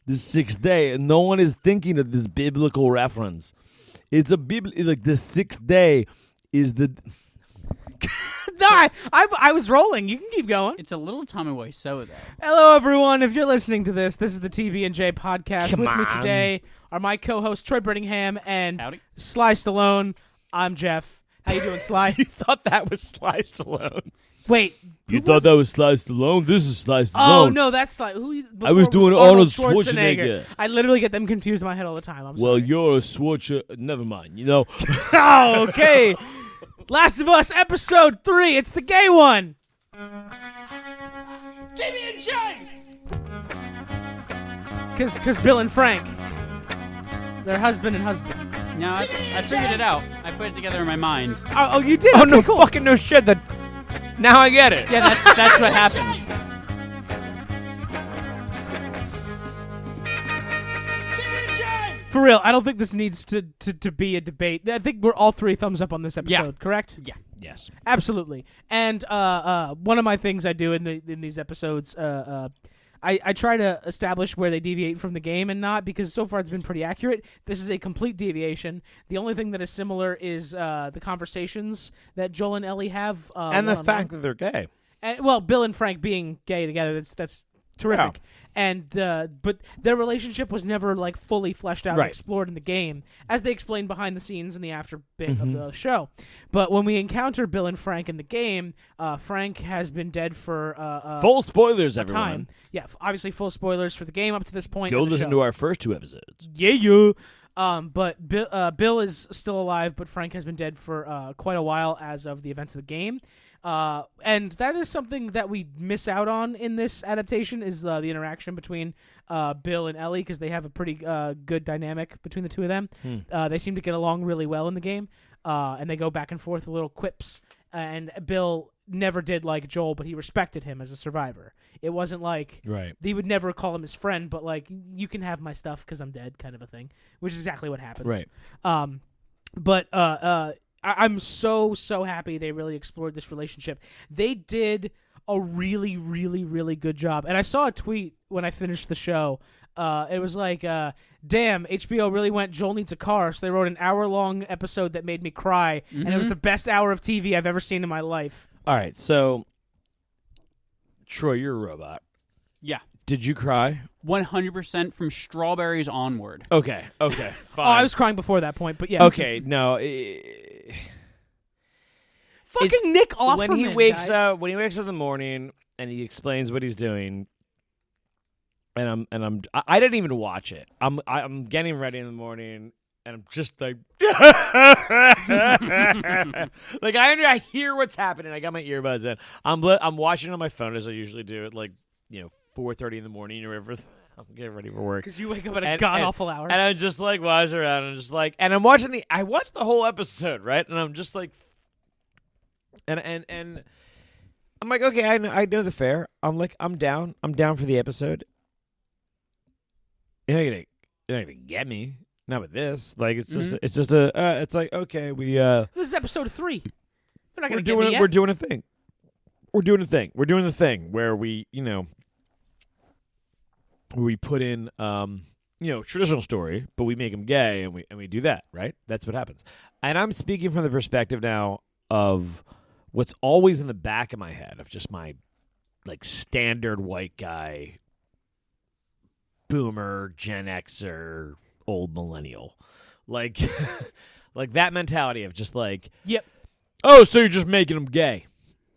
the sixth day, and no one is thinking of this biblical reference. It's like the sixth day is the. No, I was rolling. You can keep going. It's a little Tommy Wiseau, though. Hello, everyone. If you're listening to this is the TB&J podcast. Come With me on. today are my co-hosts Troy Brittingham and Howdy. Sly Stallone. I'm Jeff. How you doing, Sly? You thought that was Sly Stallone. Wait. You who thought was that was Sly Stallone? This is Sly Stallone. Oh, no, that's Sly. I was doing Arnold Schwarzenegger. I literally get them confused in my head all the time. I'm Well, sorry. you're a Schwarzenegger. Never mind. You know. Oh, okay. Last of Us, episode 3. It's the gay one. TB&J! Because Bill and Frank, they're husband and husband. No, I figured it out. I put it together in my mind. Oh, you did? Oh Okay, no! cool. Fucking no shit. That. Now I get it. Yeah, that's what happened. For real, I don't think this needs to be a debate. I think we're all three thumbs up on this episode, correct? Yeah. Yes. Absolutely. And one of my things I do in these episodes, I try to establish where they deviate from the game and not, because so far it's been pretty accurate. This is a complete deviation. The only thing that is similar is the conversations that Joel and Ellie have. And the one-on-one. fact that they're gay. And, well, Bill and Frank being gay together, that's terrific. And but their relationship was never like fully fleshed out Right. and explored in the game, as they explained behind the scenes in the after bit of the show. But when we encounter Bill and Frank in the game, Frank has been dead for Full spoilers, a everyone. time. Yeah, obviously full spoilers for the game up to this point. Go in the listen show. to our first 2 episodes. Yeah. But Bill is still alive, but Frank has been dead for quite a while as of the events of the game. And that is something that we miss out on in this adaptation, is the interaction between Bill and Ellie, because they have a pretty good dynamic between the two of them. They seem to get along really well in the game, and they go back and forth with little quips. And Bill never did like Joel, but he respected him as a survivor. It wasn't like Right. he would never call him his friend, but like, you can have my stuff because I'm dead, kind of a thing, which is exactly what happens. Right. But I'm so happy they really explored this relationship. They did a really, really, really good job. And I saw a tweet when I finished the show. It was like, damn, HBO really went, Joel needs a car. So they wrote an hour-long episode that made me cry. And it was the best hour of TV I've ever seen in my life. All right. So, Troy, you're a robot. Yeah. Did you cry? 100% from strawberries onward. Okay. Fine. Oh, I was crying before that point, but yeah. Okay. No. Fucking Nick Offerman, when he wakes guys. up in the morning and he explains what he's doing, and I didn't even watch it. I'm getting ready in the morning, and I'm just like, like I hear what's happening. I got my earbuds in. I'm watching on my phone, as I usually do at 4:30 in the morning or whatever. I'm getting ready for work. Because you wake up at a god-awful hour. And I'm just like watching around, and I'm just like, and I'm watching I watched the whole episode, right? And I'm just like, and I'm like, okay, I know the fare. I'm like, I'm down for the episode. You're not gonna get me. Not with this. Like, it's just it's like, okay, we This is episode 3. They're not going to get me yet. we're doing a thing. We're doing the thing where we, we put in traditional story, but we make them gay, and we do that, right? That's what happens. And I'm speaking from the perspective now of what's always in the back of my head of just my standard white guy, boomer, Gen Xer, old millennial, like that mentality of just yep. oh, so you're just making them gay.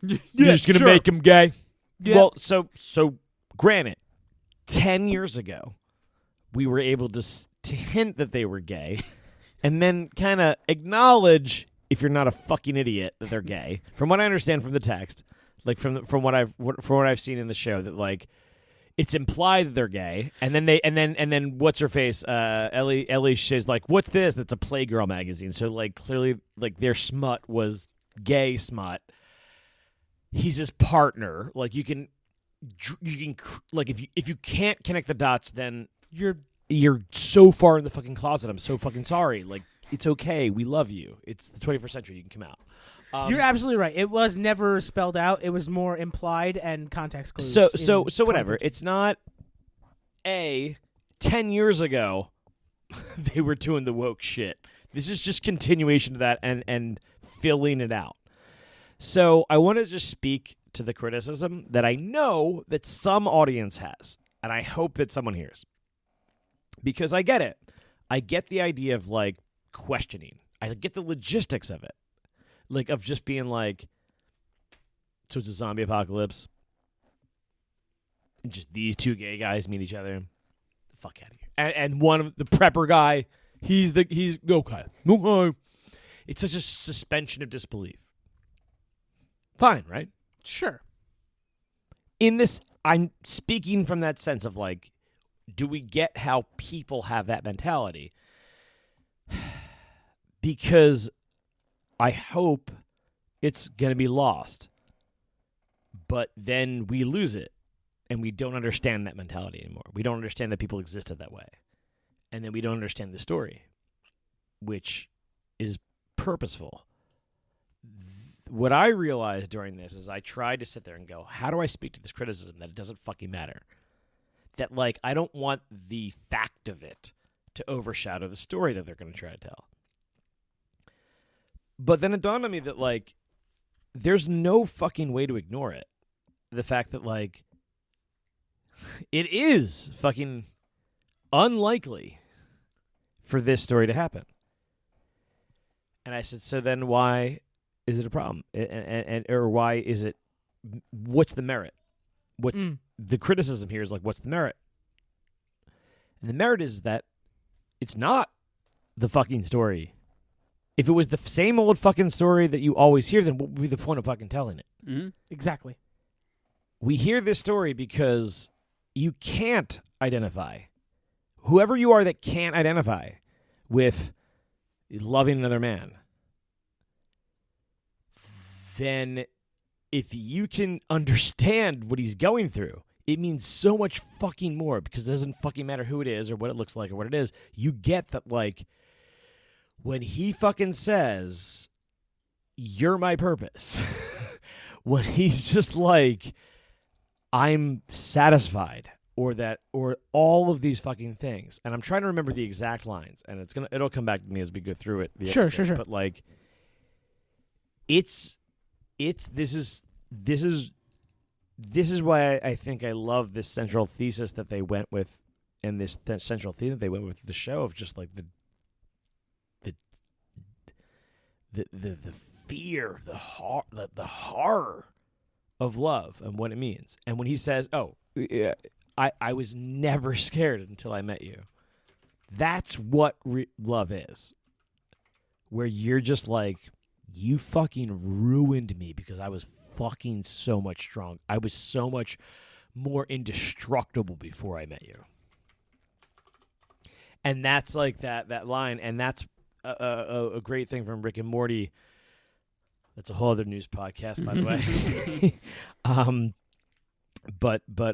You're just gonna sure. make them gay. Yep. Well, so granted, 10 years ago, we were able to hint that they were gay, and then kind of acknowledge, if you're not a fucking idiot, that they're gay. From what I understand from the text, from what I've seen in the show, that it's implied that they're gay, and then what's her face? Ellie says what's this? That's a Playgirl magazine. So clearly their smut was gay smut. He's his partner. You can if you can't connect the dots, then you're so far in the fucking closet. I'm so fucking sorry. It's okay. We love you. It's the 21st century. You can come out. You're absolutely right. It was never spelled out. It was more implied and context clues. So whatever. It's not 10 years ago, they were doing the woke shit. This is just continuation of that and filling it out. So I want to just speak to the criticism that I know that some audience has, and I hope that someone hears. Because I get it. I get the idea of, like, questioning. I get the logistics of it. Like, of just being like, so it's a zombie apocalypse. And just these two gay guys meet each other. The fuck out of here. And one of the prepper guy, he's okay. It's such a suspension of disbelief. Fine, right? Sure. In this, I'm speaking from that sense of, like, do we get how people have that mentality? Because I hope it's going to be lost. But then we lose it, and we don't understand that mentality anymore. We don't understand that people existed that way. And then we don't understand the story, which is purposeful. What I realized during this is I tried to sit there and go, how do I speak to this criticism that it doesn't fucking matter? That, like, I don't want the fact of it to overshadow the story that they're going to try to tell. But then it dawned on me that, like, there's no fucking way to ignore it. The fact that, like, it is fucking unlikely for this story to happen. And I said, so then why is it a problem? Or why is it, what's the merit? The criticism here is, like, what's the merit? And the merit is that it's not the fucking story. If it was the same old fucking story that you always hear, then what would be the point of fucking telling it? Mm-hmm. Exactly. We hear this story because you can't identify. Whoever you are that can't identify with loving another man, then if you can understand what he's going through, it means so much fucking more, because it doesn't fucking matter who it is or what it looks like or what it is. You get that, like, when he fucking says, you're my purpose, when he's just like, I'm satisfied, or all of these fucking things. And I'm trying to remember the exact lines, and it'll come back to me as we go through it. Sure. But, like, this is why I think I love this central thesis that they went with, and this central theme that they went with the show, of just, like, the fear, the horror of love and what it means. And when he says, I was never scared until I met you. That's what love is. Where you're just like, you fucking ruined me because I was fucking so much strong. I was so much more indestructible before I met you. And that's, like, that line, and that's a great thing from Rick and Morty. That's a whole other news podcast, by the way. But the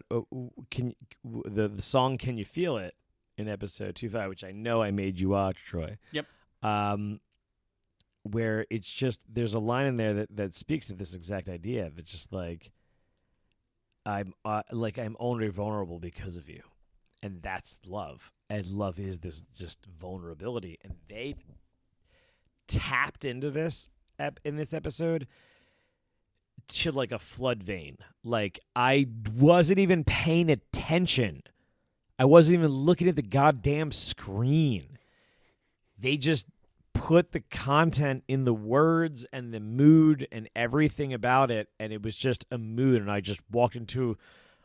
song "Can You Feel It" in episode 25, which I know I made you watch, Troy. Yep. Where it's just, there's a line in there that speaks to this exact idea. That's just like, I'm only vulnerable because of you, and that's love. And love is this just vulnerability, and they tapped into this in this episode to, like, a flood vein. Like, I wasn't even paying attention. I wasn't even looking at the goddamn screen. They just put the content in the words and the mood and everything about it, and it was just a mood. And I just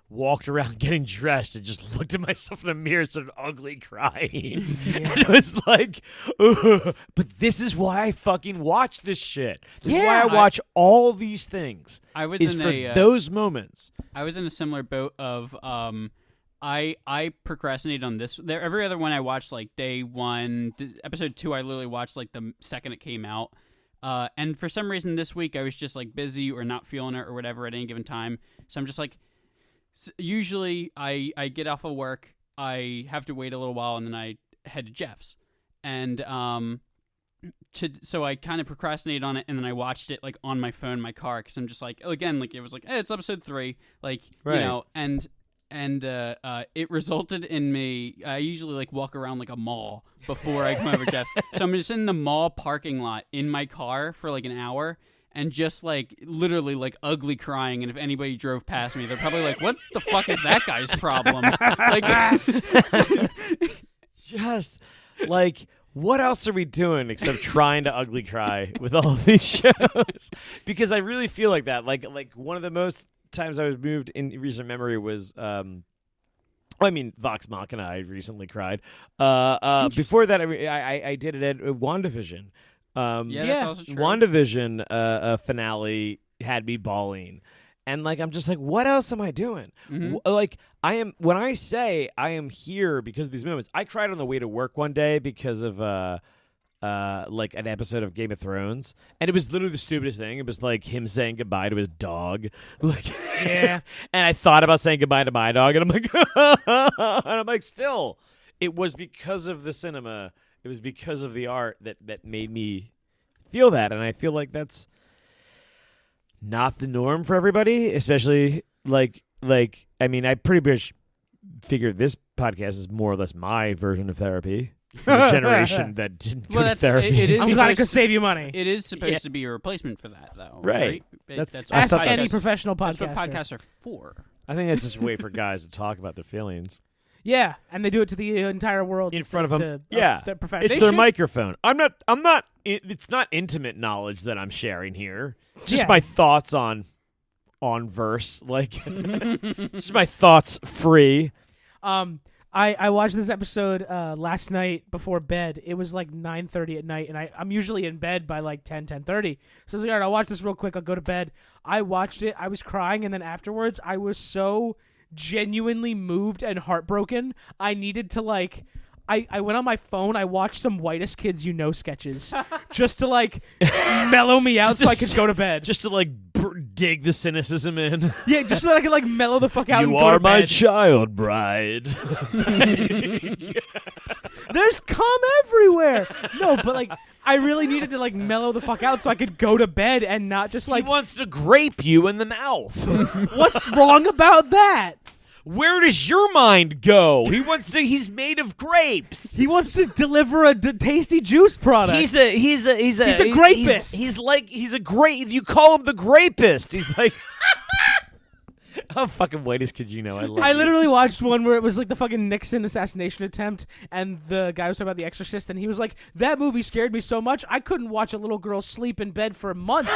walked around getting dressed and just looked at myself in the mirror and started ugly crying. And it was like, ugh. But this is why I fucking watch this shit. This is why I watch all these things. Those moments. I was in a similar boat of I procrastinated on this. Every other one I watched, like, day one. Episode 2 I literally watched, like, the second it came out. And for some reason this week I was just, like, busy or not feeling it or whatever at any given time. So I'm just like, usually I get off of work, I have to wait a little while, and then I head to Jeff's. And so I kind of procrastinated on it, and then I watched it, like, on my phone in my car, because I'm just like, again, like, it was like, hey, it's episode 3, like, right. you know, and it resulted in me. I usually like walk around like a mall before I come over Jeff. So I'm just in the mall parking lot in my car for like an hour. And just like literally like ugly crying, and if anybody drove past me, they're probably like, "What the fuck is that guy's problem?" Like, Just like, what else are we doing except trying to ugly cry with all of these shows? Because I really feel like that. Like one of the most times I was moved in recent memory was, Vox Machina. I recently cried. Before that, I did it at WandaVision. that's also true. WandaVision finale had me bawling, and like I'm just like, what else am I doing? Like I am when I say I am here because of these moments. I cried on the way to work one day because of like an episode of Game of Thrones, and it was literally the stupidest thing. It was like him saying goodbye to his dog, like Yeah. And I thought about saying goodbye to my dog, and I'm like, still, it was because of the cinema. It was because of the art that made me feel that, and I feel like that's not the norm for everybody, especially like I pretty much figured this podcast is more or less my version of therapy for the generation that didn't go to therapy. It is I'm glad it could save you money. It is supposed to be a replacement for that, though. Right. That's Ask what any podcasts- professional podcaster. That's what podcasts are for. I think that's just a way for guys to talk about their feelings Yeah, and they do it to the entire world in front of them. To, It's professionals. their microphone. I'm not. It's not intimate knowledge that I'm sharing here. Just Yeah. my thoughts on verse, like just my thoughts free. I watched this episode last night before bed. It was like 9:30 at night, and I'm usually in bed by like 10:30. So I was like, all right, I'll watch this real quick. I'll go to bed. I watched it. I was crying, and then afterwards, I was so genuinely moved and heartbroken. I needed to like. I went on my phone. I watched some Whitest Kids You Know sketches just to like mellow me out so I could go to bed. Just to like dig the cynicism in. Yeah, just so that I could like mellow the fuck out and You go are to my bed. child bride. There's cum everywhere. No, but like I really needed to like mellow the fuck out so I could go to bed and not just like He wants to grape you in the mouth. what's wrong about that? Where does your mind go? He's made of grapes. He wants to deliver a tasty juice product. He's a grapist. He's a grape. You call him the grapist. He's like, how fucking Whitest Kid You Know? I love. I you. literally watched one where it was like the fucking Nixon assassination attempt, and the guy was talking about The Exorcist, and he was like, "That movie scared me so much I couldn't watch a little girl sleep in bed for months."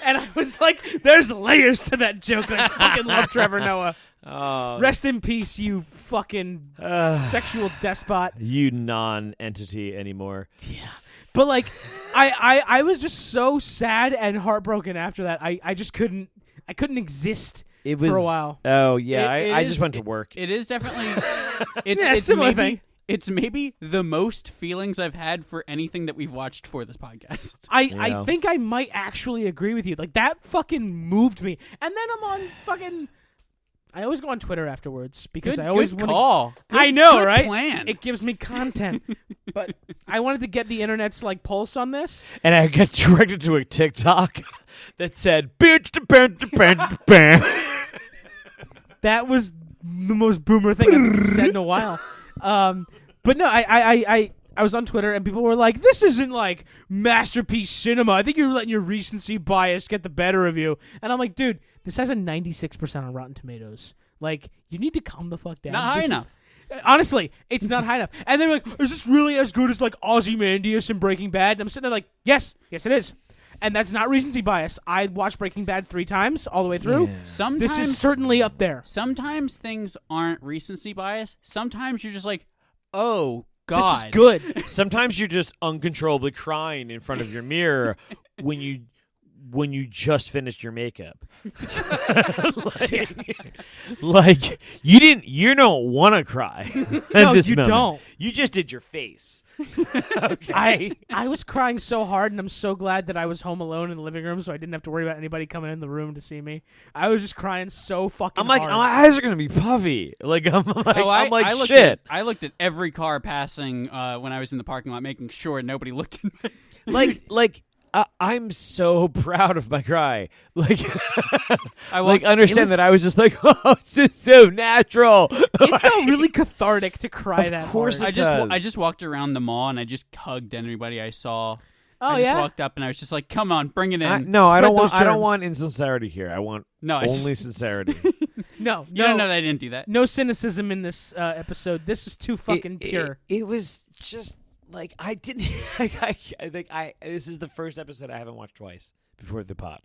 And I was like, "There's layers to that joke." I fucking love Trevor Noah. Oh, Rest in peace, you fucking sexual despot. you non-entity anymore. But like, I was just so sad and heartbroken after that. I just couldn't exist It was for a while. Oh yeah, It I is- just went to work. It is definitely. It's Yeah, similar maybe, thing. It's maybe the most feelings I've had for anything that we've watched for this podcast. I Yeah. think I might actually agree with you. Like that fucking moved me. And then I'm on fucking. I always go on Twitter afterwards because I always good want. call. I know, Good right? plan. It gives me content, but I wanted to get the internet's like pulse on this. And I got directed to a TikTok that said, "Bitch, That was the most boomer thing I've said in a while. But no, I was on Twitter and people were like, "This isn't like masterpiece cinema. I think you're letting your recency bias get the better of you." And I'm like, dude, this has a 96% on Rotten Tomatoes. Like, you need to calm the fuck down. Not high This is- enough. Honestly, it's not high enough. And they're like, "Is this really as good as like Ozymandias and Breaking Bad?" And I'm sitting there like, yes, it is. And that's not recency bias. I watched Breaking Bad 3 times all the way through. Yeah. Sometimes This is certainly up there. Sometimes things aren't recency bias. Sometimes you're just like, oh God, This is good. Sometimes you're just uncontrollably crying in front of your mirror when you just finished your makeup. like you don't want to cry. at No, this you moment. don't. You just did your face. Okay. I was crying so hard, and I'm so glad that I was home alone in the living room, so I didn't have to worry about anybody coming in the room to see me. I was just crying so fucking I'm like, hard. my eyes are gonna be puffy. Like I'm like, Oh, I'm like I looked shit. I looked at every car passing when I was in the parking lot, making sure nobody looked at me. like I'm so proud of my cry. Like, I like walked- understand that I was just like, oh, this is so natural. It felt really cathartic to cry Of that course hard. it does. I just walked around the mall and I just hugged anybody I saw. Oh, I just yeah? walked up and I was just like, "Come on, bring it in." I Spread don't those want. I don't germs. want insincerity here. I want No, I- only sincerity. No, You don't know that I didn't do that. no cynicism in this episode. This is too fucking pure. It was just like I didn't. This is the first episode I haven't watched twice before the pod.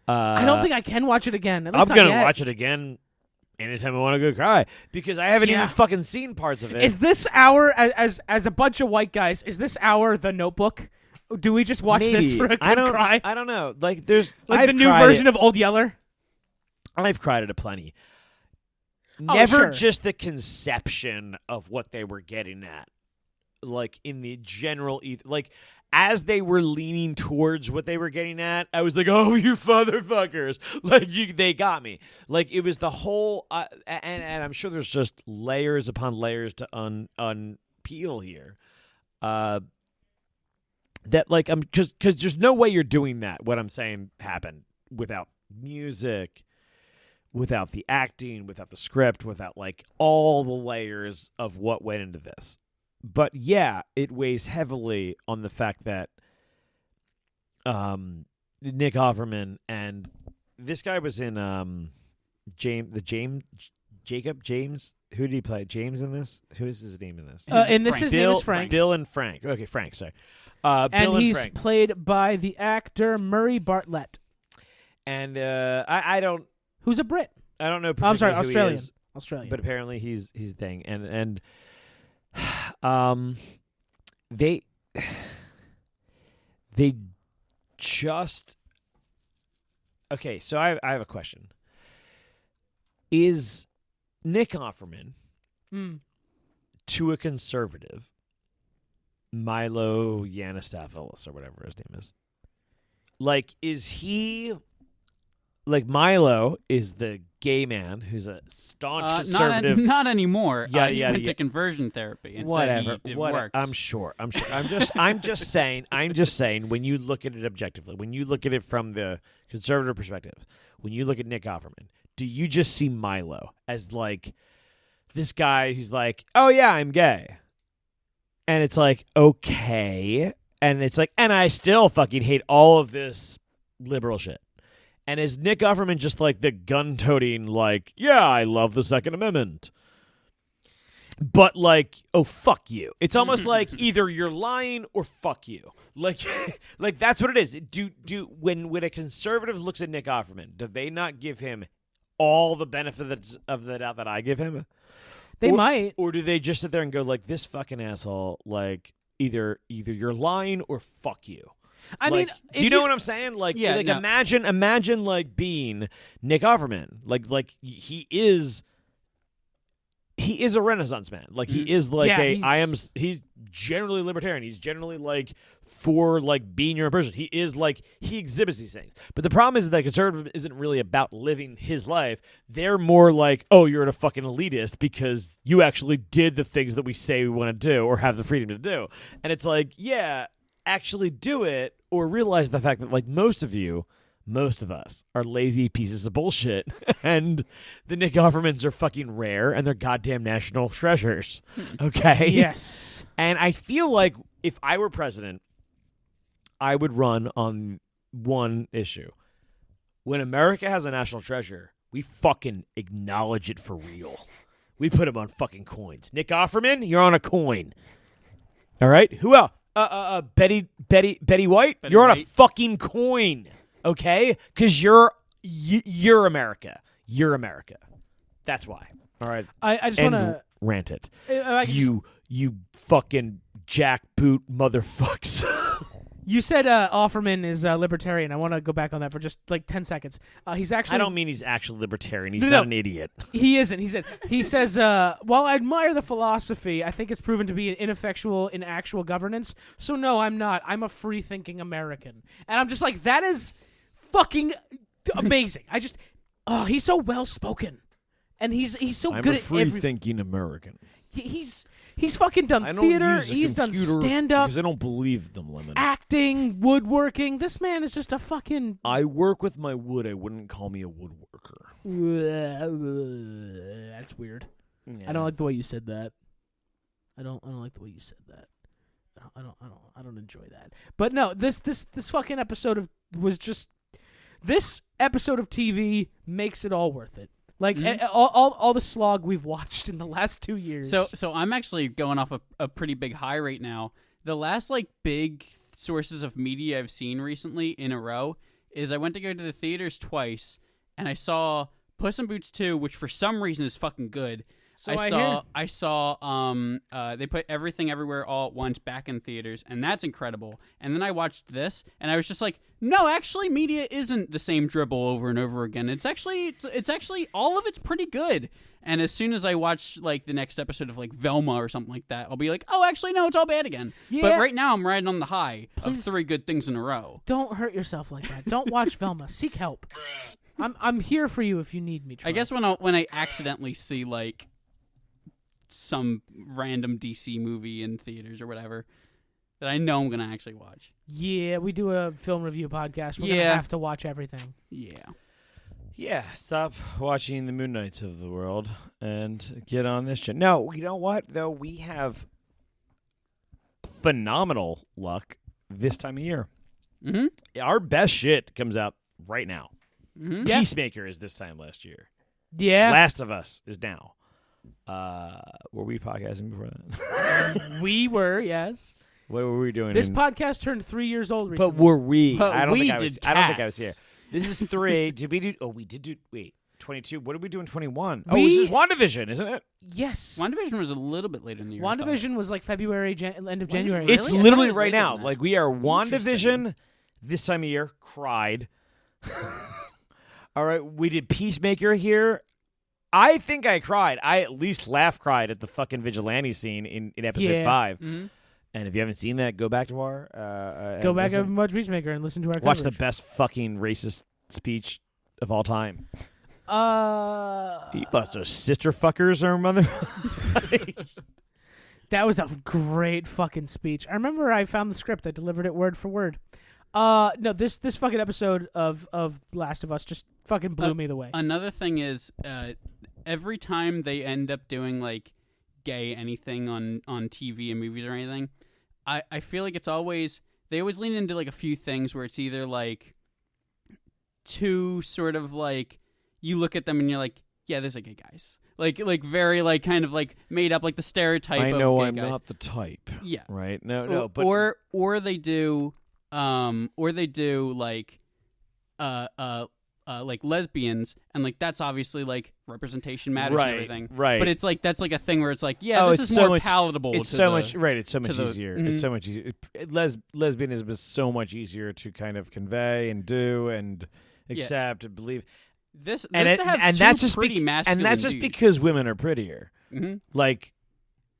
I don't think I can watch it again. At I'm least not gonna yet. watch it again anytime I want to go cry because I haven't Yeah. even fucking seen parts of it. Is this our as a bunch of white guys? Is this our The Notebook? Do we just watch this Maybe. for a good I don't cry? I don't know. Like there's Like I've the new cried version of Old Yeller? I've cried at a plenty. Oh, Never sure. just the conception of what they were getting at, like in the general, like as they were leaning towards what they were getting at, I was like, "Oh, you motherfuckers!" Like they got me. Like it was the whole, and I'm sure there's just layers upon layers to unpeel here. That like I'm just because there's no way you're doing that. What I'm saying happened without music, without the acting, without the script, without like all the layers of what went into this. But yeah, it weighs heavily on the fact that Nick Offerman and this guy was in James. Who did he play? James in this? Who is his name in this? In this, his name is Frank. Bill and Frank. Okay, Frank. Sorry. Bill And he's Frank. played by the actor Murray Bartlett, And I don't who's a Brit. know. I'm sorry, particularly who he Australian. is, Australian. but apparently he's thing. And they just okay. So I have a question. Is Nick Offerman to a conservative Milo Yiannopoulos or whatever his name is? Like, is he like Milo is the gay man who's a staunch conservative? Not anymore. Yeah, He yeah, went yeah. to conversion therapy and Whatever. said it What- works. I'm sure. I'm just saying. When you look at it objectively, when you look at it from the conservative perspective, when you look at Nick Offerman, do you just see Milo as like this guy who's like, oh yeah, I'm gay, and it's like okay, and it's like, and I still fucking hate all of this liberal shit. And is Nick Offerman just like the gun-toting, like, yeah, I love the Second Amendment, but like, oh fuck you? It's almost like either you're lying or fuck you. Like, like that's what it is. When a conservative looks at Nick Offerman, do they not give him all the benefits of the doubt that I give him? They Or- might. or do they just sit there and go like, this fucking asshole? Like, either you're lying or fuck you. I Like, mean, do you know what I'm saying? Like, Yeah, like no. imagine like being Nick Offerman. Like he is a Renaissance man. Like he is like Yeah, he's generally libertarian. He's generally like for like being your own person. He is like he exhibits these things. But the problem is that conservative isn't really about living his life. They're more like, oh, you're a fucking elitist because you actually did the things that we say we want to do or have the freedom to do. And it's like, yeah, actually do it or realize the fact that like most of us are lazy pieces of bullshit, and the Nick Offermans are fucking rare, and they're goddamn national treasures. Okay? Yes. And I feel like if I were president, I would run on one issue. When America has a national treasure, we fucking acknowledge it for real. We put him on fucking coins. Nick Offerman, you're on a coin. All right? Who else? Betty White, you're on a White. fucking coin. Okay? Because you're America. You're America. That's why. All right. I just And want to. rant it. You fucking jackboot motherfucks. You said Offerman is libertarian. I want to go back on that for just like 10 seconds. He's actually. I don't mean he's actually libertarian. He's No, not no. an idiot. He isn't. He says, while I admire the philosophy, I think it's proven to be ineffectual in actual governance. So no, I'm not. I'm a free-thinking American. And I'm just like, that is fucking amazing. He's so well-spoken. And he's so I'm good a at everything. free-thinking American. He's He's fucking done I don't theater. use a He's done computer stand-up, because I don't believe them, Lemon. acting, woodworking. This man is just a fucking... I work with my wood. I wouldn't call me a woodworker. That's weird. Yeah. I don't like the way you said that. I don't like the way you said that. I don't enjoy that. But no, this fucking episode was just... This episode of TV makes it all worth it. Like all the slog we've watched in the last 2 years. So I'm actually going off a pretty big high right now. The last like big sources of media I've seen recently in a row is I went to go to the theaters twice, and I saw Puss in Boots 2, which for some reason is fucking good. So I saw they put Everything Everywhere All at Once back in theaters, and that's incredible. And then I watched this, and I was just like, no, actually, media isn't the same dribble over and over again. It's actually all of it's pretty good. And as soon as I watch like the next episode of like Velma or something like that, I'll be like, oh, actually, no, it's all bad again. Yeah. But right now, I'm riding on the high Please. of 3 good things in a row. Don't hurt yourself like that. Don't watch Velma. Seek help. I'm here for you if you need me. Troy. I guess when I accidentally see like some random DC movie in theaters or whatever that I know I'm gonna actually watch. Yeah, we do a film review podcast. We're gonna have to watch everything. Yeah, stop watching the Moon Knights of the world and get on this shit. No, you know what, though? We have phenomenal luck this time of year. Mm-hmm. Our best shit comes out right now. Mm-hmm. Yeah. Peacemaker is this time last year. Yeah. Last of Us is now. Were we podcasting before that? We were, yes. What were we doing? This podcast turned 3 years old recently. But were we? But I don't we think I was. did I don't think I was here. Cats. This is 3. Did we do? Oh, we did do. Wait, 22. What did we do in 21? We- this is WandaVision, isn't it? Yes. WandaVision was a little bit later in the year. WandaVision was like February, end of Was it January. really? It's I thought it literally was right later now. than that. Like we are Interesting. WandaVision this time of year. Cried. All right, we did Peacemaker here. I think I cried. I at least cried at the fucking vigilante scene in episode 5. Mm-hmm. And if you haven't seen that, go back to our Go back listen. and watch Peacemaker and listen to our Watch the coverage. best fucking racist speech of all time. You bunch of sister fuckers or mother. That was a great fucking speech. I remember I found the script. I delivered it word for word. No, this fucking episode of Last of Us just fucking blew me the way. Another thing is, every time they end up doing like gay anything on TV and movies or anything, I feel like they always lean into like a few things where it's either like too sort of like you look at them and you're like, yeah, there's like gay guys. Like very like kind of like made up like the stereotype I of know gay I'm guys. not the type. Yeah. Right? No, but or they do like lesbians, and like that's obviously like representation matters Right, and everything. right. But it's like that's like a thing where it's like, yeah, Oh, this it's is so more much- palatable. It's to so the- much right. It's so much the- easier. mhm. It's so much easier. Lesbianism is so much easier to kind of convey and do and accept and believe. This And to have two that's just pretty masculine and that's just dudes. because women are prettier. hmm Like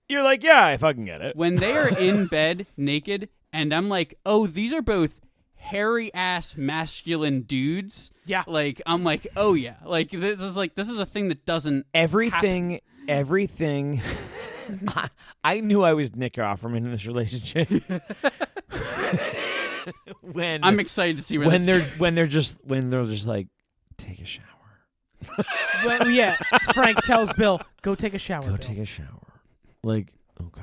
you're like, yeah, I fucking get it. when they are in bed naked, and I'm like, oh, these are both hairy ass masculine dudes. Yeah. Like I'm like, oh yeah, like this is a thing that doesn't everything. I knew I was Nick Offerman in this relationship. when I'm excited to see where when this they're goes. when they're just like, take a shower. Well, yeah, Frank tells Bill, "Go take a shower." Go Bill." take a shower. Like, okay.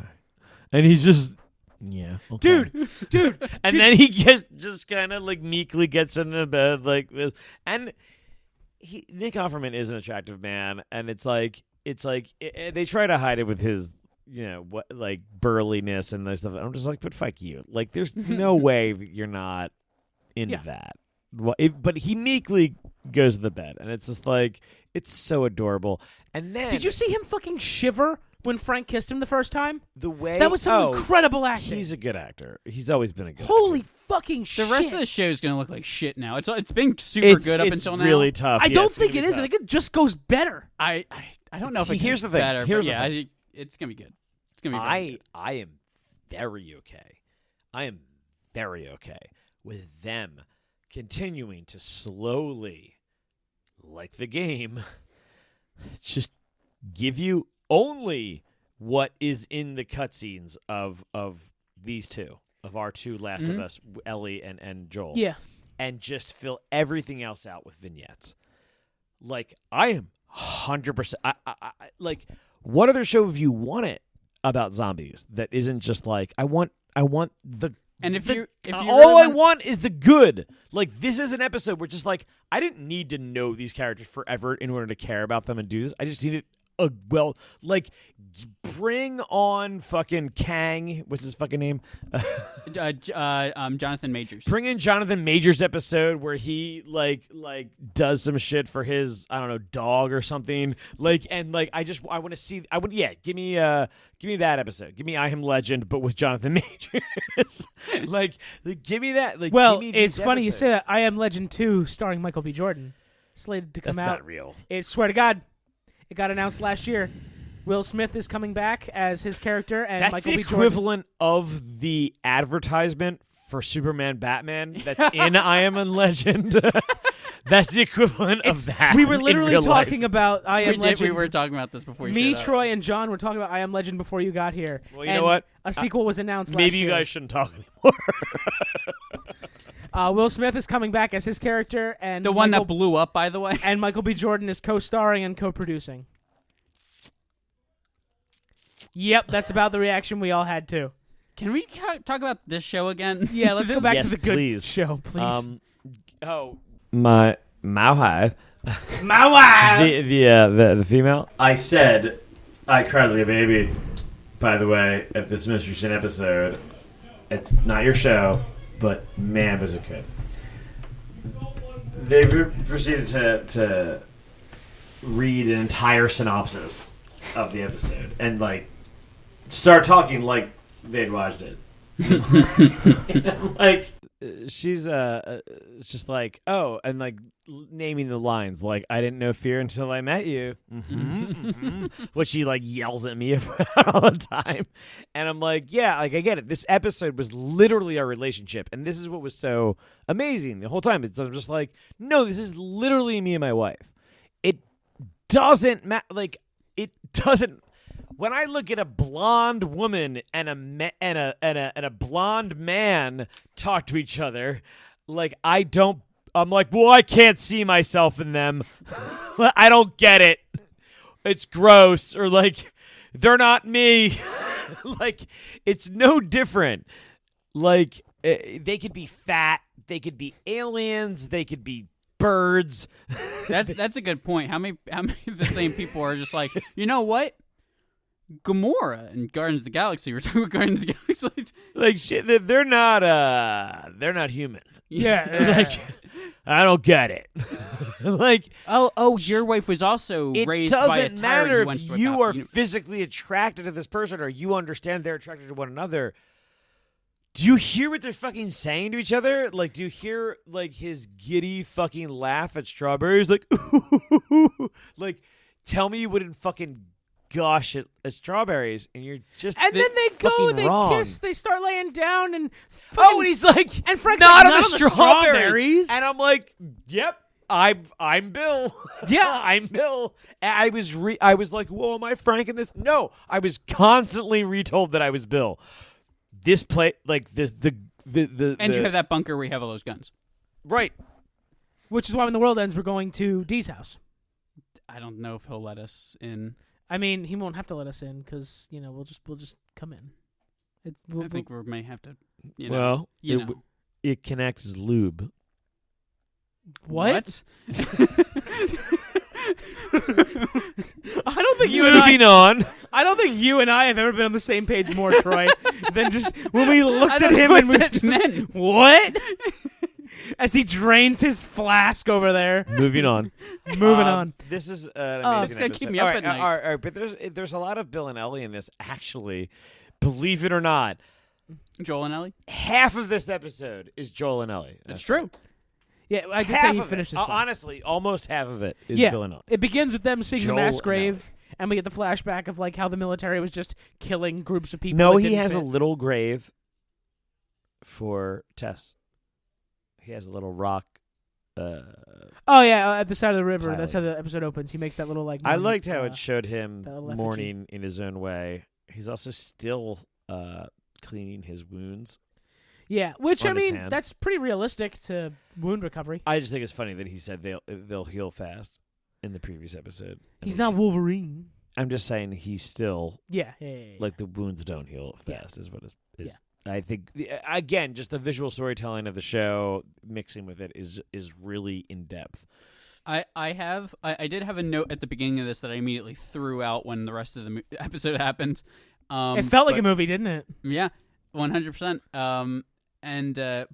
And he's just, yeah. Okay. Dude, And then he just kind of like meekly gets into bed like this. And Nick Offerman is an attractive man. And it's like they try to hide it with his, what like burliness and this stuff. I'm just like, but fuck you. Like, there's no way that you're not into that. But he meekly goes to the bed, and it's just like, it's so adorable. And then did you see him fucking shiver when Frank kissed him the first time? the way That was some incredible acting. He's a good actor. He's always been a good Holy actor. fucking The shit! rest of the show is gonna look like shit now. It's been super It's good up until now. really tough. I Yeah, don't it's gonna think be it is. I tough. think it just goes better. I don't know if See, it here's gets the thing. better, Here's but the yeah, thing. it's gonna be good. It's gonna be very good. I am very okay. I am very okay with them continuing to slowly, like the game, just give you only what is in the cutscenes of these two, of our two Last of Us, Ellie and Joel. Yeah. And just fill everything else out with vignettes. Like, I am 100%. Like, what other show have you wanted about zombies that isn't just like, I want the. And if you all I want is the good. Like, this is an episode where just like, I didn't need to know these characters forever in order to care about them and do this. I just needed bring on fucking Kang. What's his fucking name? Jonathan Majors. Bring in Jonathan Majors episode where he like does some shit for his, I don't know, dog or something. Like, and like I want to see. Give me that episode. Give me I Am Legend, but with Jonathan Majors. like give me that. Like, well, give me it's these funny you episodes. say that. I Am Legend 2, starring Michael B. Jordan, slated to come That's out. not real. Swear to God, it got announced last year. Will Smith is coming back as his character, and That's Michael the B. Jordan. equivalent of the advertisement for Superman Batman that's in I Am a Legend. That's the equivalent of that. We were in literally real life. talking about I Am Legend. We were talking about this before you Me, showed up. Troy, and John were talking about I Am Legend before you got here. Well, you know what? A sequel was announced last Maybe year. you guys shouldn't talk anymore. Will Smith is coming back as his character, and The one that blew up, by the way. and Michael B. Jordan is co-starring and co-producing. Yep, that's about the reaction we all had too. Can we talk about this show again? Yeah, let's go back Yes, to the good please. show, please. My Mauhive. My wife. The female. I said I cried like a baby. By the way, at this most recent episode, it's not your show, but man, was it good. They proceeded to read an entire synopsis of the episode and like start talking like they'd watched it. Like she's just like, oh, and like naming the lines like, I didn't know fear until I met you. Which she like yells at me about all the time. And I'm like, yeah, like I get it. This episode was literally our relationship, and this is what was so amazing the whole time. I'm just like, no, this is literally me and my wife. It doesn't matter. Like, it doesn't. When I look at a blonde woman and a blonde man talk to each other, like I'm like, well, I can't see myself in them. I don't get it. It's gross, or like they're not me. Like, it's no different. Like, they could be fat, they could be aliens, they could be birds. That's a good point. How many of the same people are just like, you know what? Gamora and Guardians of the Galaxy. We're talking about Guardians of the Galaxy. Like, shit, they're not human. Yeah. Like, I don't get it. Like, oh, your wife was also it raised by a doesn't tyrant matter who wants if to you adopt are physically attracted to this person or you understand they're attracted to one another. Do you hear what they're fucking saying to each other? Like, do you hear like his giddy fucking laugh at strawberries? Like, ooh, like, tell me you wouldn't fucking gosh at strawberries, and you're just And then they go, fucking they wrong. kiss, they start laying down, and Oh, and he's like, and Frank's not like, on "Not the on the strawberries. strawberries." And I'm like, yep, I'm Bill. Yeah. I'm Bill. And I was like, whoa, am I Frank in this? No, I was constantly retold that I was Bill. This play, like the you have that bunker where you have all those guns. right. which is why when the world ends, we're going to Dee's house. I don't know if he'll let us in. I mean, he won't have to let us in because we'll just come in. I think we may have to. Well, you know. it connects as lube. What? I don't think you and Moving on. I don't think you and I have ever been on the same page more, Troy, than just when we looked at don't him know and we what that just meant. what? As he drains his flask over there. Moving on. Moving on. This is an amazing it's gonna keep episode. me up All right, at night. all right, but there's a lot of Bill and Ellie in this. Actually, believe it or not, Joel and Ellie. half of this episode is Joel and Ellie. That's true. Yeah, I did Half say he of finished it. his flask. Honestly, almost half of it is Yeah. Bill and Ellie. It begins with them seeing Joel the mass and grave, and we get the flashback of like how the military was just killing groups of people. No, that he didn't has a fit. little grave for Tess. He has a little rock Oh yeah, at the side of the river. Pilot. That's how the episode opens. He makes that little like. I liked how it showed him that little effigy. mourning in his own way. He's also still cleaning his wounds. Yeah, which on I his mean, hand. that's pretty realistic to wound recovery. I just think it's funny that he said they'll heal fast in the previous episode. He's not Wolverine. I'm just saying he's still Yeah. like the wounds don't heal fast is what is. Yeah. I think again, just the visual storytelling of the show mixing with it is really in depth. I did have a note at the beginning of this that I immediately threw out when the rest of the episode happened. It felt like a movie, didn't it? Yeah, 100%.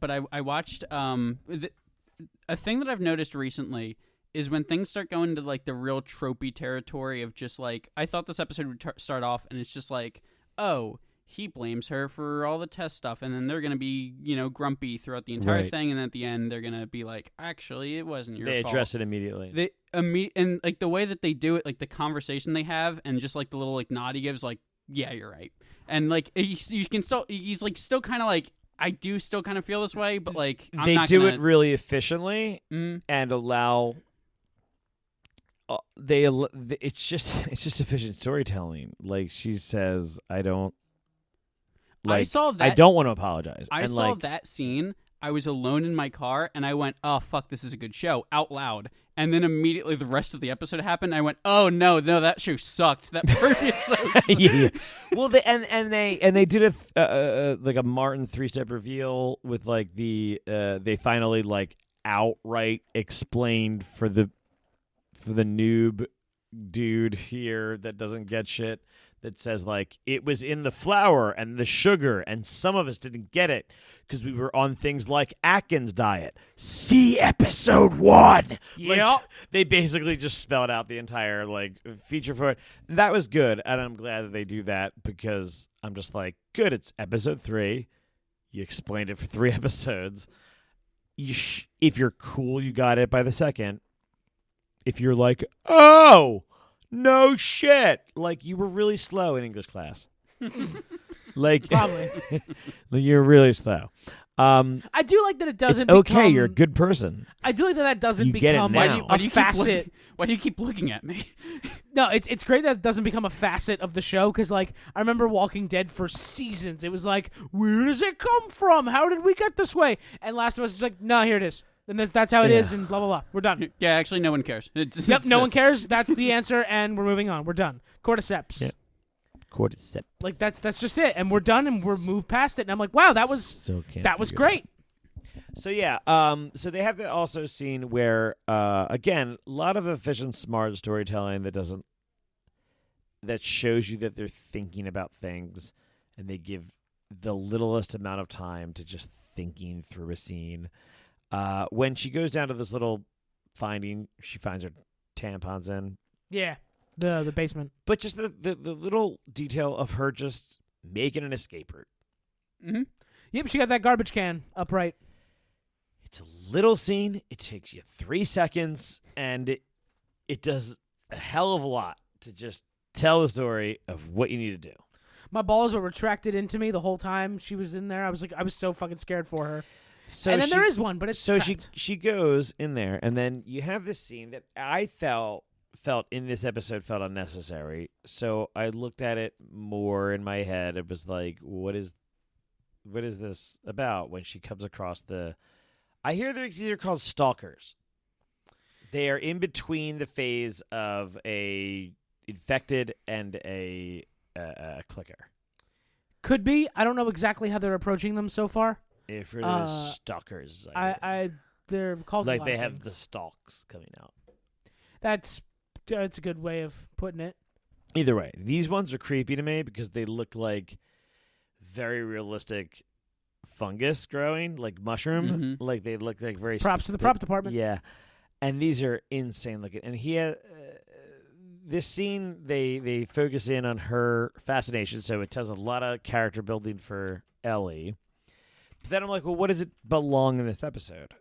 But I watched a thing that I've noticed recently is when things start going to like the real tropey territory of just like I thought this episode would start off and it's just like, oh, he blames her for all the test stuff, and then they're gonna be grumpy throughout the entire thing, and at the end they're gonna be like, actually, it wasn't your fault. They address it immediately. And like the way that they do it, like the conversation they have, and just like the little like nod he gives, like, yeah, you're right, and like you can still he's like still kind of like I do still kind of feel this way, but like they do it really efficiently and allow. It's just efficient storytelling. Like she says, I don't. Like, I saw that. I don't want to apologize. I saw that scene. I was alone in my car, and I went, "Oh fuck, this is a good show," out loud. And then immediately the rest of the episode happened. I went, "Oh no, that show sucked. That previous episode." Yeah. Well, they did a like a Martin 3-step reveal with like they finally like outright explained for the noob dude here that doesn't get shit. That says, like, it was in the flour and the sugar, and some of us didn't get it because we were on things like Atkins diet. See episode 1. Yeah. Like, they basically just spelled out the entire, like, feature for it. That was good, and I'm glad that they do that because I'm just like, good, it's episode 3. You explained it for 3 episodes. If you're cool, you got it by the second. If you're like, oh... no shit. Like, you were really slow in English class. Like, probably. Like, you're really slow. I do like that it doesn't. It's okay. Become, You're a good person. I do like that doesn't You get it become now. a facet. Why do you keep looking at me? No, it's great that it doesn't become a facet of the show because, like, I remember Walking Dead for seasons. It was like, where does it come from? How did we get this way? And Last of Us is like, no, here it is. And that's how it is, and blah, blah, blah. We're done. Yeah, actually, no one cares. Yep, no one cares. That's the answer, and we're moving on. We're done. Cordyceps. Yeah. Cordyceps. Like, that's just it, and we're done, and we're moved past it. And I'm like, wow, that was great. So, yeah. So they have the also scene where, again, a lot of efficient, smart storytelling that shows you that they're thinking about things, and they give the littlest amount of time to just thinking through a scene. When she goes down to this little finding, she finds her tampons in. Yeah, the basement. But just the little detail of her just making an escape route. Mm-hmm. Yep, she got that garbage can upright. It's a little scene. It takes you 3 seconds, and it does a hell of a lot to just tell the story of what you need to do. My balls were retracted into me the whole time she was in there. I was so fucking scared for her. So and then there is one, but it's so trapped. she goes in there, and then you have this scene that I felt in this episode felt unnecessary. So I looked at it more in my head. It was like, what is this about? When she comes across I hear that these are called stalkers. They are in between the phase of a infected and a clicker. Could be. I don't know exactly how they're approaching them so far. If it is stalkers, they're called like they have the stalks coming out. That's a good way of putting it. Either way, these ones are creepy to me because they look like very realistic fungus growing, like mushroom. Mm-hmm. Like they look like very props to the prop department. Yeah, and these are insane looking. And this scene they focus in on her fascination, so it tells a lot of character building for Ellie. But then I'm like, well, what does it belong in this episode?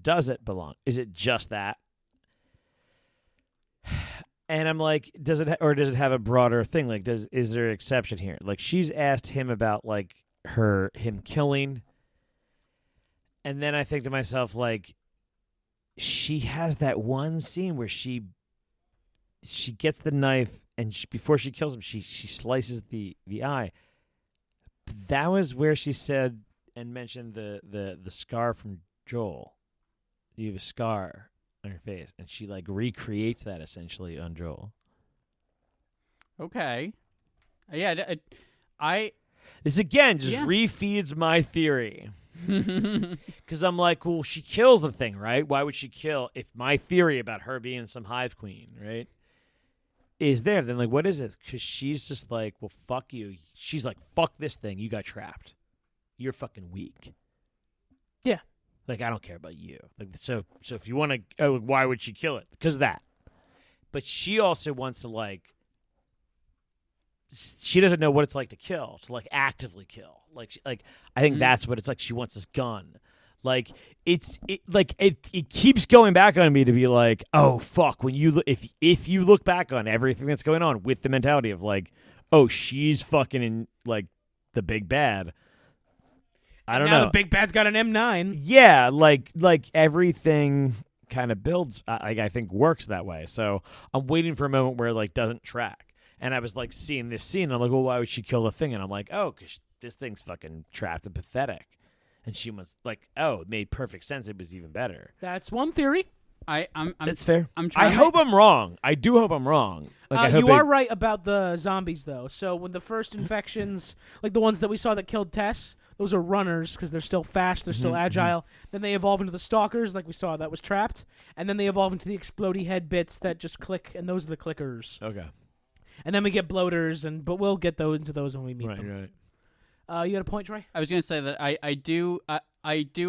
Does it belong? Is it just that? And I'm like, does it have a broader thing? Like, is there an exception here? Like, she's asked him about like him killing, and then I think to myself, like, she has that one scene where she gets the knife and before she kills him, she slices the eye. That was where she said and mentioned the scar from Joel. You have a scar on your face, and she like recreates that essentially on Joel. Okay. Yeah, I This again just refeeds my theory. Because I'm like, well, she kills the thing, right? Why would she kill if my theory about her being some hive queen, right, is there? Then, like, what is it? Because she's just like, well, fuck you. She's like, fuck this thing. You got trapped. You're fucking weak. Yeah. Like, I don't care about you. Like, so if you want to, why would she kill it? Because of that. But she also wants to, like, she doesn't know what it's like to kill, to like actively kill. Like I think that's what it's like. She wants this gun. Like it keeps going back on me to be like, oh fuck. When you if you look back on everything that's going on with the mentality of like, oh, she's fucking in like the big bad. I don't know. Now the big bad's got an M9. Yeah, like everything kind of builds. I think works that way. So I'm waiting for a moment where it like doesn't track. And I was like seeing this scene. And I'm like, well, why would she kill the thing? And I'm like, oh, because this thing's fucking trapped and pathetic. And she was like, oh, it made perfect sense. It was even better. That's one theory. That's fair. I hope I'm wrong. I do hope I'm wrong. Like, you are right about the zombies, though. So when the first infections, like the ones that we saw that killed Tess, those are runners because they're still fast, they're still agile. Then they evolve into the stalkers, like we saw that was trapped. And then they evolve into the explodey head bits that just click, and those are the clickers. Okay. And then we get bloaters, but we'll get into those when we meet them. Right. You had a point, Troy? was gonna say that I do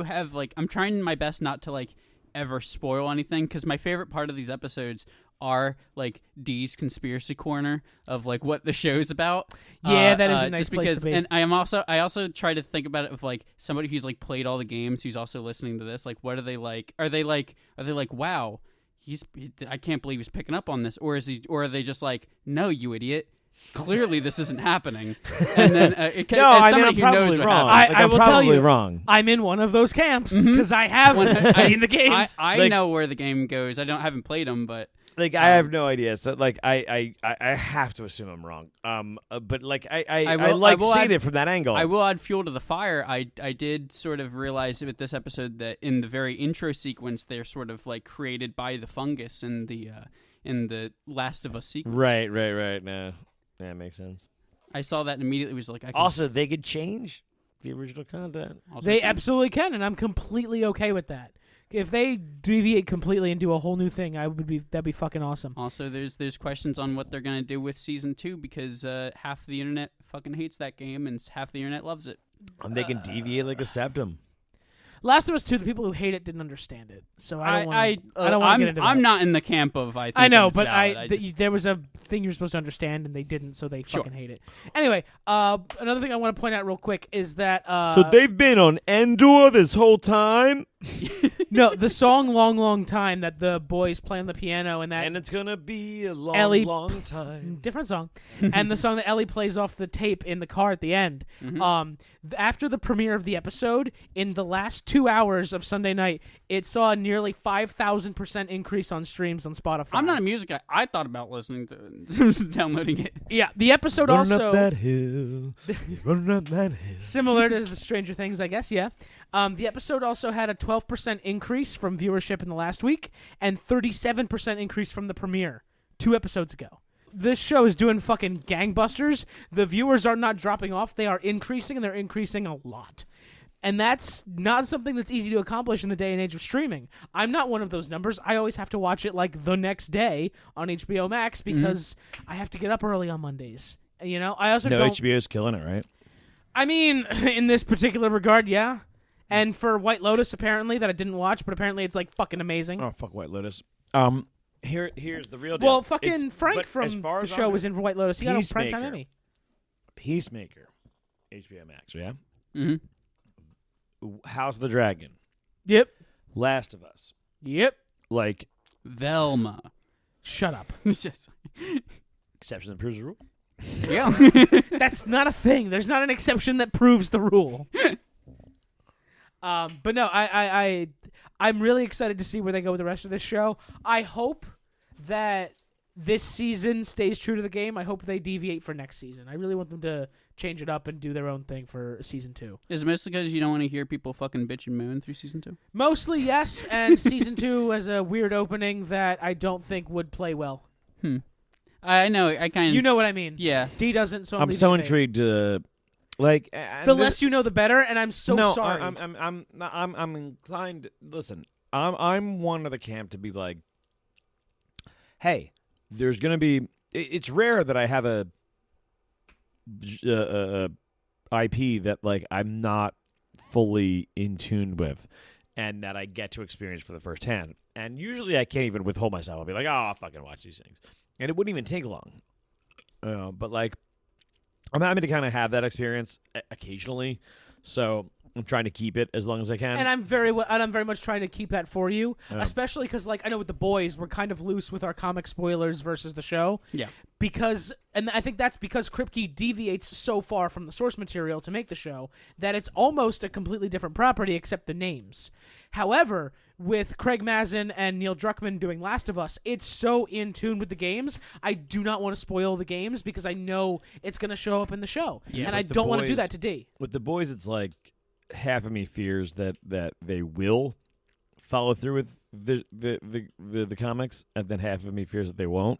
have like I'm trying my best not to like ever spoil anything because my favorite part of these episodes are like Dee's conspiracy corner of like what the show's about. Yeah, that is a nice just place because, to be. And I also try to think about it of like somebody who's like played all the games who's also listening to this. Like, what are they like? Are they like wow? I can't believe he's picking up on this, or are they just like, no, you idiot, clearly this isn't happening, and then as somebody who knows what wrong. happens, I will tell you, wrong. I'm in one of those camps because I have seen the games. I know where the game goes. I haven't played them, but like I have no idea. So like I have to assume I'm wrong. But like I like seeing it from that angle. I will add fuel to the fire. I did sort of realize with this episode that in the very intro sequence, they're sort of like created by the fungus in the Last of Us sequence. Right. No, that makes sense. I saw that and immediately was like, also they could change the original content. They absolutely can, and I'm completely okay with that. If they deviate completely and do a whole new thing, that'd be fucking awesome. Also, there's questions on what they're gonna do with season 2 because half the internet fucking hates that game and half the internet loves it. And they can deviate like a septum. Last of Us 2, the people who hate it didn't understand it, so I don't want to get into that. I'm not in the camp of I think I know, that but it's valid. there was a thing you're supposed to understand, and they didn't, so they fucking hate it. Anyway, another thing I want to point out real quick is that so they've been on Endor this whole time. No, the song "Long, Long Time" that the boys play on the piano, and it's gonna be a long, Ellie, long time. Different song, and the song that Ellie plays off the tape in the car at the end. After the premiere of the episode, in the last 2 hours of Sunday night, it saw a nearly 5,000% increase on streams on Spotify. I'm not a music guy. I thought about listening to downloading it. Yeah, the episode running also up that hill, running up that hill. Similar to the Stranger Things, I guess. Yeah. The episode also had a 12% increase from viewership in the last week and 37% increase from the premiere 2 episodes ago. This show is doing fucking gangbusters. The viewers are not dropping off. They are increasing, and they're increasing a lot. And that's not something that's easy to accomplish in the day and age of streaming. I'm not one of those numbers. I always have to watch it like the next day on HBO Max because I have to get up early on Mondays. You know, I also don't... HBO's killing it, right? I mean, in this particular regard, yeah. And for White Lotus, apparently, that I didn't watch, but apparently it's like fucking amazing. Oh, fuck White Lotus. Here's the real deal. Well, fucking Frank from the show was in for White Lotus. He got a Primetime Emmy. Peacemaker. HBO Max, yeah? Mm-hmm. House of the Dragon. Yep. Last of Us. Yep. Like... Velma. Shut up. Exception that proves the rule. Yeah. That's not a thing. There's not an exception that proves the rule. But no, I'm really excited to see where they go with the rest of this show. I hope that this season stays true to the game. I hope they deviate for next season. I really want them to change it up and do their own thing for season 2. Is it mostly because you don't want to hear people fucking bitch and moan through season 2? Mostly, yes, and season 2 has a weird opening that I don't think would play well. I know. I kind of. You know what I mean? Yeah. D doesn't, so I'm so intrigued to like. The less you know, the better, and I'm so sorry. I'm inclined. Listen, I'm one of the camp to be like, hey, there's gonna be. It's rare that I have a IP that like I'm not fully in tune with, and that I get to experience for the first hand. And usually I can't even withhold myself. I'll be like, oh, I'll fucking watch these things, and it wouldn't even take long. But like, I'm happy to kind of have that experience occasionally, so I'm trying to keep it as long as I can. And I'm very much trying to keep that for you, especially because, like, I know with the boys, we're kind of loose with our comic spoilers versus the show. Yeah. And I think that's because Kripke deviates so far from the source material to make the show that it's almost a completely different property except the names. However, with Craig Mazin and Neil Druckmann doing Last of Us, it's so in tune with the games. I do not want to spoil the games because I know it's going to show up in the show. Yeah, and I don't want to do that to D. With the boys, it's like half of me fears that they will follow through with the comics, and then half of me fears that they won't.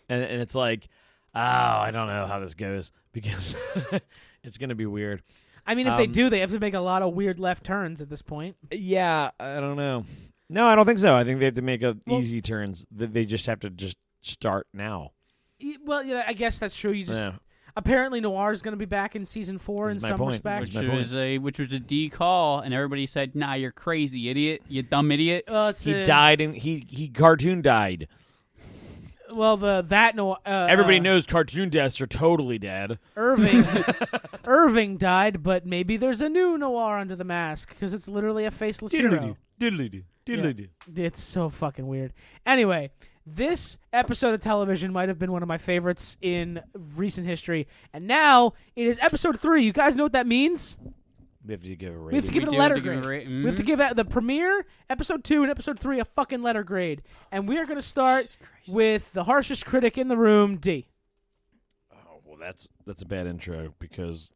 And it's like, oh, I don't know how this goes because it's going to be weird. I mean, if they do, they have to make a lot of weird left turns at this point. Yeah, I don't know. No, I don't think so. I think they have to make easy turns. They just have to just start now. Well, yeah, I guess that's true. You just apparently Noir is going to be back in season 4 in some respect, which was a D call, and everybody said, "Nah, you're crazy, idiot. You dumb idiot." He died, and he cartoon died. Well, everybody knows cartoon deaths are totally dead. Irving died, but maybe there's a new Noir under the mask because it's literally a faceless hero. Diddly-doo. It's so fucking weird. Anyway, this episode of television might have been one of my favorites in recent history, and now it is episode 3. You guys know what that means? We have to give a rating. We have to give it a letter grade. We have to give the premiere, episode 2, and episode 3 a fucking letter grade. And we are going to start with the harshest critic in the room, D. Oh, well, that's a bad intro because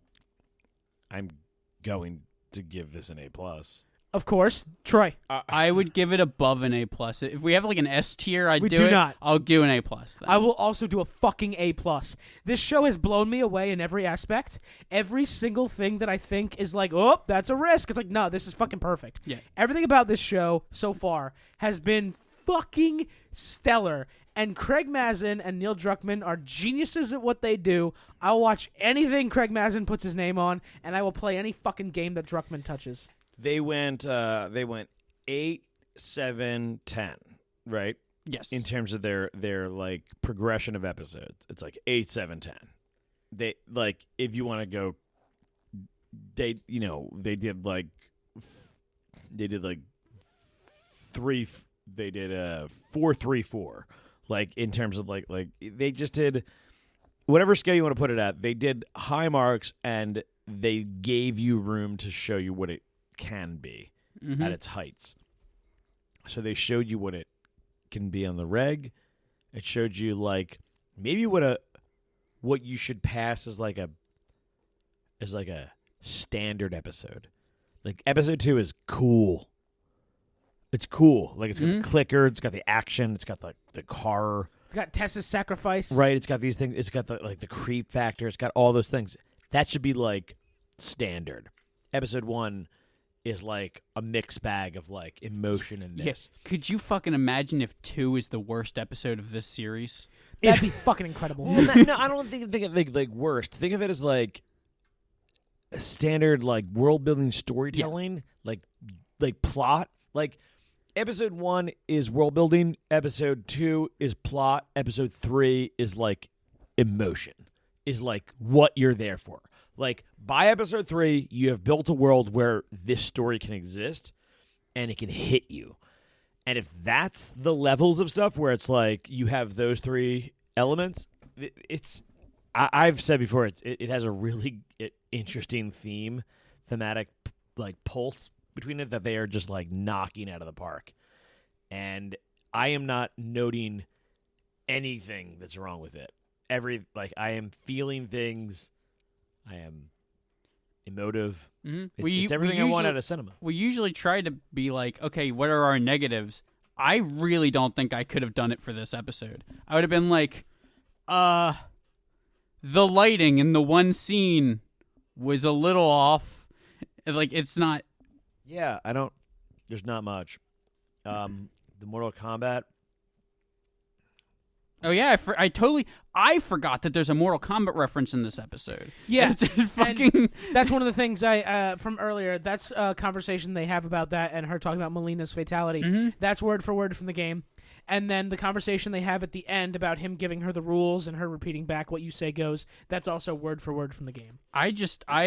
I'm going to give this an A+. Of course, Troy. I would give it above an A+. If we have like an S tier, I'd we do it. Not. I'll do an A+. Then. I will also do a fucking A+. This show has blown me away in every aspect. Every single thing that I think is like, oh, that's a risk. It's like, no, this is fucking perfect. Yeah. Everything about this show so far has been fucking stellar. And Craig Mazin and Neil Druckmann are geniuses at what they do. I'll watch anything Craig Mazin puts his name on, and I will play any fucking game that Druckmann touches. They went 8, 7, 10, right? Yes. In terms of their like progression of episodes. It's like 8, 7, 10. They like if you want to go they did 4, 3, 4. Like in terms of like they just did whatever scale you want to put it at. They did high marks and they gave you room to show you what it can be at its heights. So they showed you what it can be on the reg. It showed you like maybe what you should pass as like a standard episode. Like episode 2 is cool. It's cool. Like it's got the clicker, it's got the action, it's got the car. It's got Tessa's sacrifice. Right, it's got these things, it's got the creep factor, it's got all those things. That should be like standard. Episode 1 is like a mixed bag of like emotion and this. Yeah. Could you fucking imagine if 2 is the worst episode of this series? That'd be fucking incredible. Well, no, I don't think of it like worst. Think of it as like a standard like world building storytelling, like plot. Like episode 1 is world building, episode 2 is plot, episode 3 is like emotion, is like what you're there for. Like, by episode 3, you have built a world where this story can exist, and it can hit you. And if that's the levels of stuff where it's like you have those 3 elements, I've said before, it has a really interesting thematic like pulse between it that they are just like knocking out of the park. And I am not noting anything that's wrong with it. I am feeling things. I am emotive. Mm-hmm. It's everything I want out of cinema. We usually try to be like, okay, what are our negatives? I really don't think I could have done it for this episode. I would have been like, the lighting in the one scene was a little off. Like, it's not. Yeah, there's not much. The Mortal Kombat. Oh yeah, I forgot that there's a Mortal Kombat reference in this episode. Yeah, it's fucking. That's one of the things I from earlier. That's a conversation they have about that, and her talking about Melina's fatality. Mm-hmm. That's word for word from the game. And then the conversation they have at the end about him giving her the rules and her repeating back what you say goes. That's also word for word from the game. I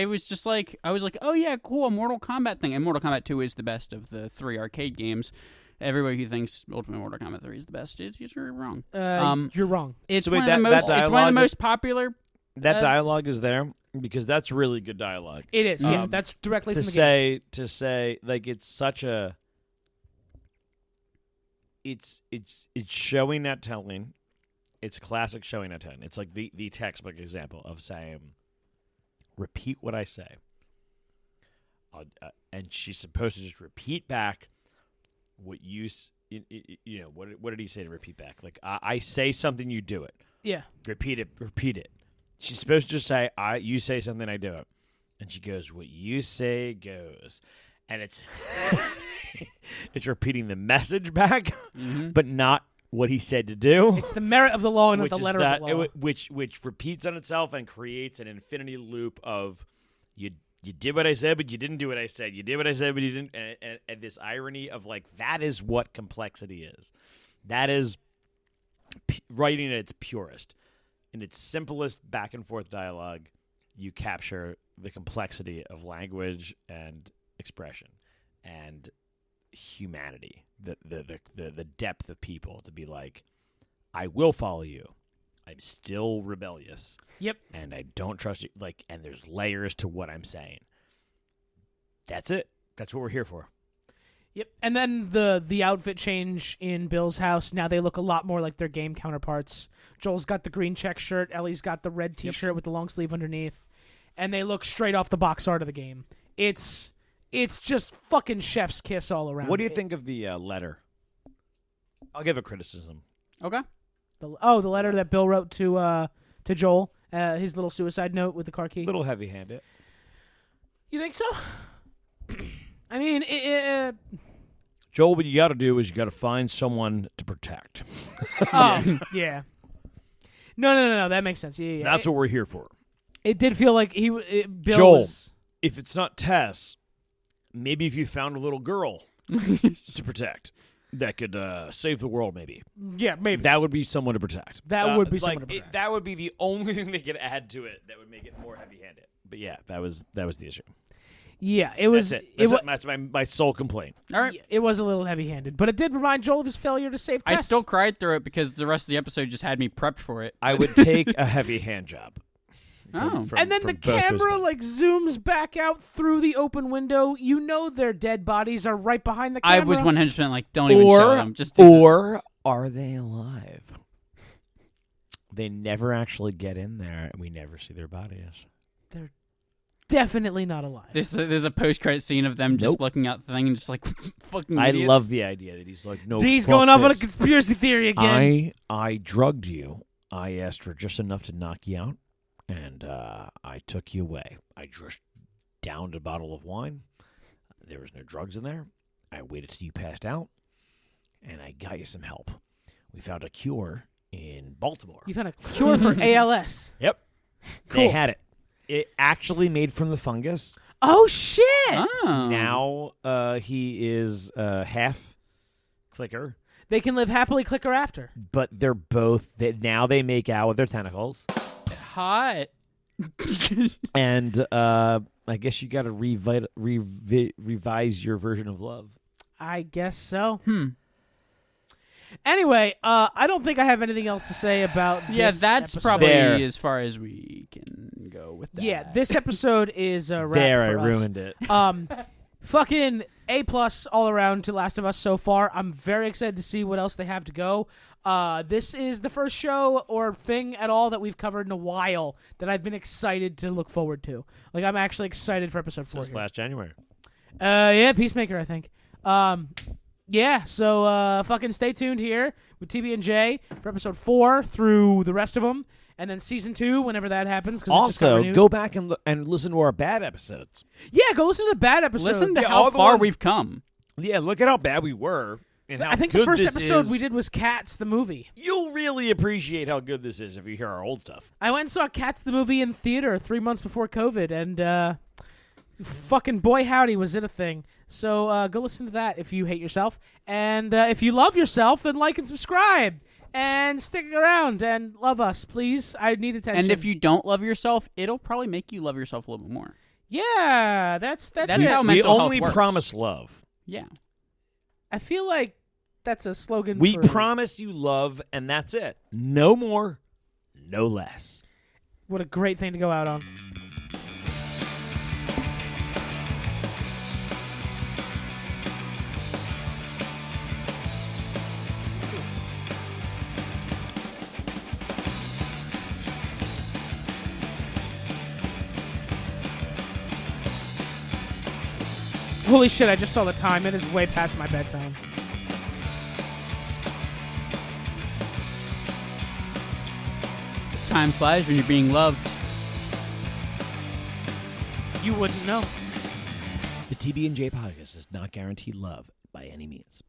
was like, oh yeah, cool, a Mortal Kombat thing. And Mortal Kombat 2 is the best of the 3 arcade games. Everybody who thinks Ultimate Mortal Kombat 3 is the best is you're wrong. You're wrong. It's So wait, one of the most. that It's one of the dialogue- most popular. That dialogue is there because that's really good dialogue. It is. Yeah, that's directly to from the game. say like it's such a. It's showing not telling. It's classic showing not telling. It's like the textbook example of saying, repeat what I say. And she's supposed to just repeat back what you know. What did he say to repeat back? Like I say something, you do it. Yeah. Repeat it. She's supposed to just say, you say something, I do it. And she goes, what you say goes. And it's it's repeating the message back, but not what he said to do. It's the merit of the law and not which the is letter that, of the law. which repeats on itself and creates an infinity loop of you did what I said, but you didn't do what I said. You did what I said, but you didn't. And this irony of like that is what complexity is. That is writing at its purest. In its simplest back and forth dialogue, you capture the complexity of language and expression and humanity, the depth of people to be like, I will follow you. I'm still rebellious. Yep. And I don't trust you. Like, and there's layers to what I'm saying. That's it. That's what we're here for. Yep. And then the outfit change in Bill's house. Now they look a lot more like their game counterparts. Joel's got the green check shirt. Ellie's got the red T-shirt with the long sleeve underneath. And they look straight off the box art of the game. It's just fucking chef's kiss all around. What do you think of the letter? I'll give a criticism. Okay. The letter that Bill wrote to Joel, his little suicide note with the car key. A little heavy-handed. You think so? I mean, Joel, what you got to do is you got to find someone to protect. oh yeah. No. That makes sense. Yeah. That's what we're here for. It did feel like Bill Joel, was. if it's not Tess, maybe if you found a little girl to protect that could save the world, maybe. Yeah, maybe. That would be someone to protect. That would be someone to protect. That would be the only thing they could add to it that would make it more heavy-handed. But yeah, that was the issue. Yeah, it was. That's my sole complaint. All right. It was a little heavy-handed, but it did remind Joel of his failure to save Tess. I still cried through it because the rest of the episode just had me prepped for it. I would take a heavy hand job. Oh. And then the camera like zooms back out through the open window. You know their dead bodies are right behind the camera. I was 100% like, don't even show them. Just do or are they alive? They never actually get in there, and we never see their bodies. They're definitely not alive. There's a post-credit scene of them just looking out the thing and just like fucking I idiots. love the idea that he's like, no, He's fuck going off on a this. conspiracy theory again. I drugged you. I asked for just enough to knock you out, and I took you away. I just downed a bottle of wine. There was no drugs in there. I waited till you passed out, and I got you some help. We found a cure in Baltimore. You found a cure for ALS. Yep. Cool. They had it. It actually made from the fungus. Oh, shit. Oh. Now he is half clicker, They can live happily clicker after. but they're both. Now they make out with their tentacles, Hot. and I guess you got to revise your version of love. I guess so. Anyway, I don't think I have anything else to say about Yeah, this that's episode. probably There. as far as we can go with that. Yeah, this episode is a wrap There, I for us. ruined it. Fucking A+ all around to Last of Us so far. I'm very excited to see what else they have to go. This is the first show or thing at all that we've covered in a while that I've been excited to look forward to. Like, I'm actually excited for episode 4. Since last January. Yeah, Peacemaker, I think. Yeah, so fucking stay tuned here with TB&J for episode 4 through the rest of them, and then season 2 whenever that happens. 'Cause it just got Also, renewed. go back and listen to our bad episodes. Yeah, go listen to the bad episodes. Listen to Yeah, how all the far ones- we've come. Yeah, look at how bad we were. And how I think the good first this episode is. we did was Cats the movie. You'll really appreciate how good this is if you hear our old stuff. I went and saw Cats the movie in theater 3 months before COVID, and fucking boy howdy was it a thing. So go listen to that if you hate yourself. And if you love yourself, then like and subscribe. And stick around and love us, please. I need attention. And if you don't love yourself, it'll probably make you love yourself a little bit more. Yeah, that's That's it. how we mental health only works. promise love. Yeah. I feel like that's a slogan We for... promise you love, and that's it. No more, no less. What a great thing to go out on. Holy shit, I just saw the time. It is way past my bedtime. Time flies when you're being loved. You wouldn't know. The TB&J podcast does not guarantee love by any means.